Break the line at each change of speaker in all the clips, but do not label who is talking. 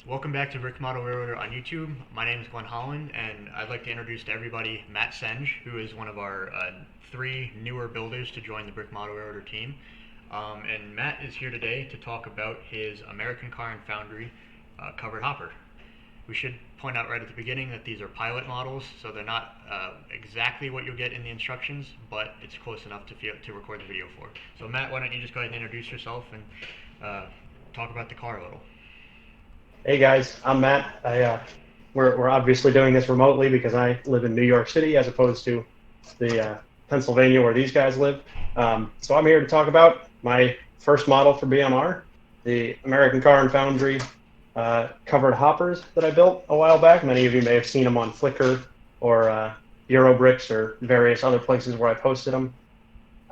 Welcome back to Brick Model Railroader on YouTube. My name is Glenn Holland, and I'd like to introduce to everybody Matt Senge, who is one of our three newer builders to join the Brick Model Railroader team. And Matt is here today to talk about his American Car and Foundry covered hopper. We should point out right at the beginning that these are pilot models, so they're not exactly what you'll get in the instructions, but it's close enough to record the video for. So Matt, why don't you just go ahead and introduce yourself and talk about the car a little.
Hey guys, I'm Matt. We're obviously doing this remotely because I live in New York City as opposed to the Pennsylvania where these guys live. So I'm here to talk about my first model for BMR, the American Car and Foundry covered hoppers that I built a while back. Many of you may have seen them on Flickr or Eurobricks or various other places where I posted them.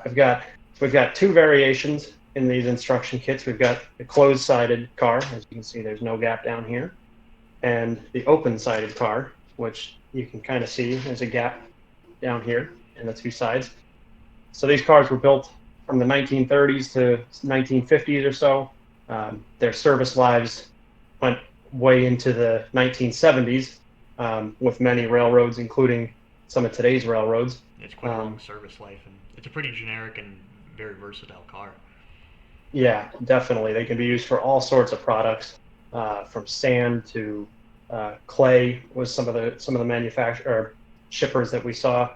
We've got two variations in these instruction kits. We've got the closed-sided car, as you can see there's no gap down here, and the open-sided car, which you can kind of see there's a gap down here in the two sides. So these cars were built from the 1930s to 1950s or so. Their service lives went way into the 1970s with many railroads, including some of today's railroads.
It's quite a long service life, and it's a pretty generic and very versatile car.
Yeah, definitely. They can be used for all sorts of products, from sand to clay was some of the manufacturer shippers that we saw.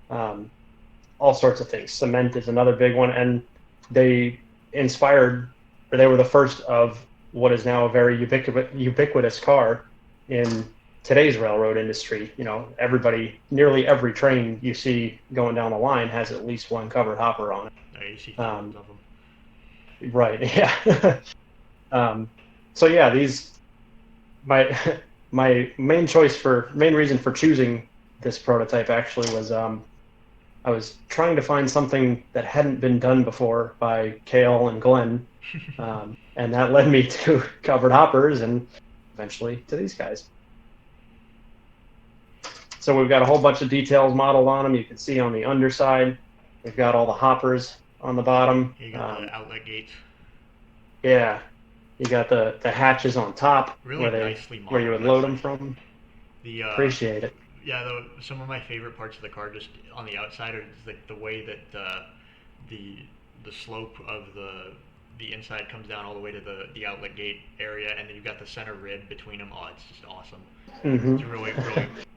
All sorts of things. Cement is another big one, and they they were the first of what is now a very ubiquitous car in today's railroad industry. You know, nearly every train you see going down the line has at least one covered hopper on it.
You see thousands of them.
Right. Yeah. So yeah, my my main reason for choosing this prototype actually was I was trying to find something that hadn't been done before by Cale and Glenn, and that led me to covered hoppers and eventually to these guys. So we've got a whole bunch of details modeled on them. You can see on the underside, we've got all the hoppers on the bottom.
You got the outlet gates.
Yeah, you got the hatches on top
Really nicely
where you would load them from. Appreciate it.
Yeah, some of my favorite parts of the car just on the outside are like the way that the slope of the inside comes down all the way to the outlet gate area, and then you've got the center rib between them. Oh, it's just awesome.
Mm-hmm.
It's a really,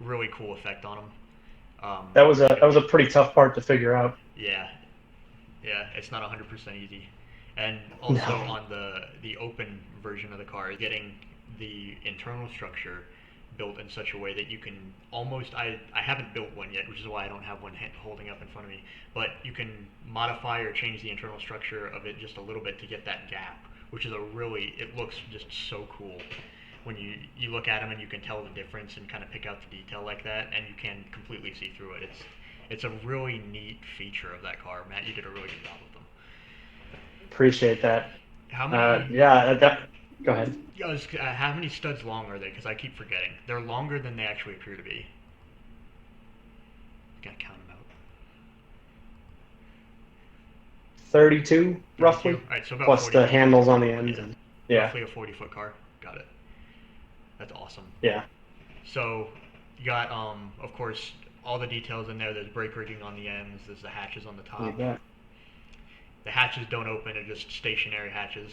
really cool effect on them.
That was a pretty tough part to figure out.
Yeah, it's not 100% easy. And also
No.
on the open version of the car, getting the internal structure built in such a way that you can almost, I haven't built one yet, which is why I don't have one holding up in front of me, but you can modify or change the internal structure of it just a little bit to get that gap, which is it looks just so cool when you look at them and you can tell the difference and kind of pick out the detail like that, and you can completely see through it. It's a really neat feature of that car. Matt, you did a really good job with them.
Appreciate that.
How many?
Go ahead.
How many studs long are they? Because I keep forgetting. They're longer than they actually appear to be. Gotta count them out.
32,
32?
roughly.
All right, so about
Plus
40
the
feet.
handles on the ends.
Yeah. Roughly a 40-foot car. Got it. That's awesome.
Yeah.
So you got, of course, all the details in there. There's brake rigging on the ends. There's the hatches on the top.
Yeah.
The hatches don't open. They're just stationary hatches.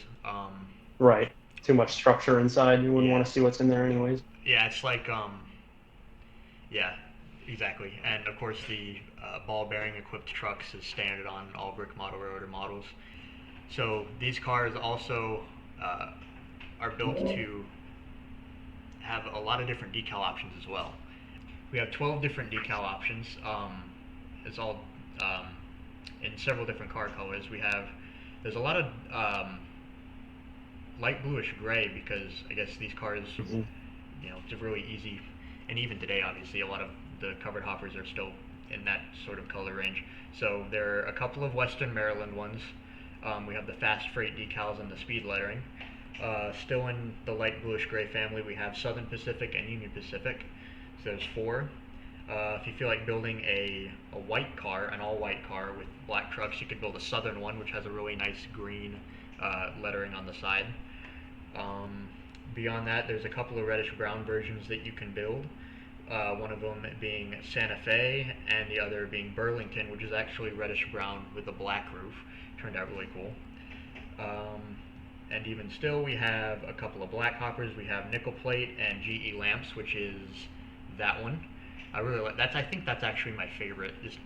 Right. Too much structure inside. You wouldn't want to see what's in there anyways.
Yeah, it's like, yeah, exactly. And of course, the ball bearing equipped trucks is standard on all Brick Model Railroader models. So these cars also are built to have a lot of different decal options as well. We have 12 different decal options. It's all in several different car colors. There's a lot of light bluish gray because I guess these cars, it's really easy, and even today, obviously, a lot of the covered hoppers are still in that sort of color range. So there are a couple of Western Maryland ones. We have the fast freight decals and the speed lettering. Still in the light bluish gray family, we have Southern Pacific and Union Pacific. So there's four. If you feel like building a white car, an all-white car with black trucks, you could build a Southern one, which has a really nice green lettering on the side. Beyond that, there's a couple of reddish brown versions that you can build. One of them being Santa Fe, and the other being Burlington, which is actually reddish brown with a black roof. Turned out really cool. And even still, we have a couple of black hoppers. We have nickel plate and GE lamps, which is that one. I really like that's. I think that's actually my favorite. It's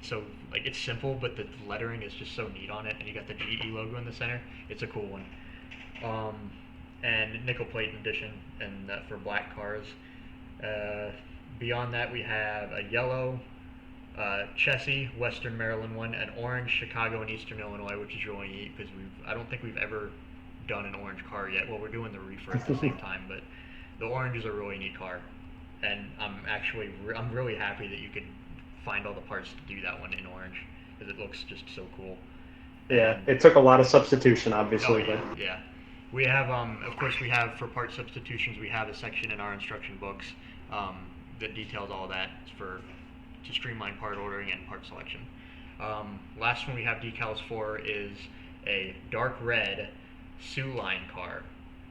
so like it's simple, but the lettering is just so neat on it, and you got the GE logo in the center. It's a cool one. And nickel plate edition, and for black cars. Beyond that, we have a yellow Chessie, Western Maryland one, an orange Chicago and Eastern Illinois, which is really neat because I don't think we've ever done an orange car yet. Well, we're doing the reefer at the same time, but the orange is a really neat car, and I'm really happy that you could find all the parts to do that one in orange because it looks just so cool.
Yeah, it took a lot of substitution, obviously.
Oh, yeah. We have, of course, for part substitutions, we have a section in our instruction books that details all that to streamline part ordering and part selection. Last one we have decals for is a dark red Sioux Line car,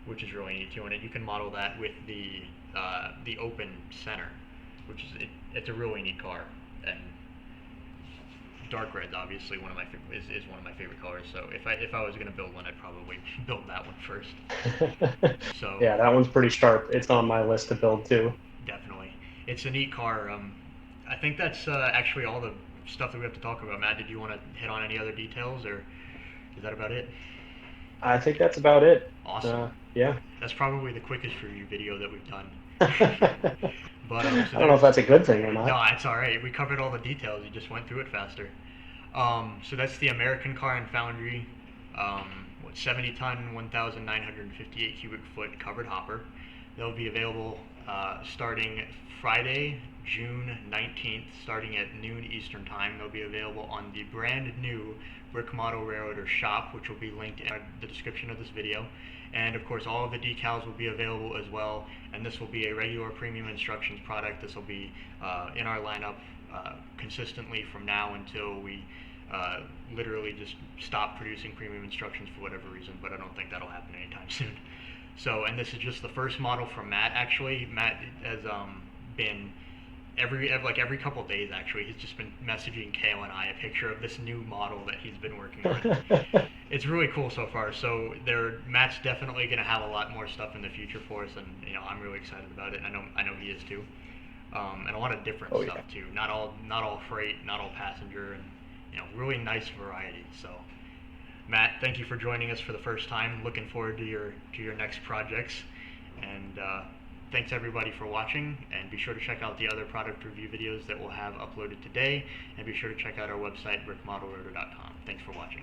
which is really neat too, and you can model that with the open center, which it's a really neat car. And dark red's obviously one of my is one of my favorite colors. So if I was gonna build one, I'd probably build that one first. So
yeah, that one's pretty sharp. It's on my list to build too.
Definitely, it's a neat car. I think that's actually all the stuff that we have to talk about. Matt, did you want to hit on any other details, or is that about it?
I think that's about it.
Awesome.
Yeah.
That's probably the quickest review video that we've done.
But I don't know if that's a good thing or not.
No, it's all right. We covered all the details. You just went through it faster. So that's the American car in Foundry. 70-ton, 1,958 cubic foot covered hopper. They'll be available starting Friday, June 19th, starting at noon Eastern Time. They'll be available on the brand new Brick Model Railroader shop, which will be linked in the description of this video. And of course, all of the decals will be available as well. And this will be a regular premium instructions product. This will be in our lineup consistently from now until we literally just stop producing premium instructions for whatever reason. But I don't think that'll happen anytime soon. So, and this is just the first model from Matt. Actually, Matt has been every couple of days. Actually, he's just been messaging Kale and I a picture of this new model that he's been working on. It's really cool so far. So, Matt's definitely going to have a lot more stuff in the future for us, and I'm really excited about it. I know he is too, and a lot of different stuff too. Not all freight, not all passenger, and really nice variety. So, Matt, thank you for joining us for the first time. Looking forward to your next projects, and thanks everybody for watching, and be sure to check out the other product review videos that we'll have uploaded today, and be sure to check out our website brickmodelrotor.com. Thanks for watching.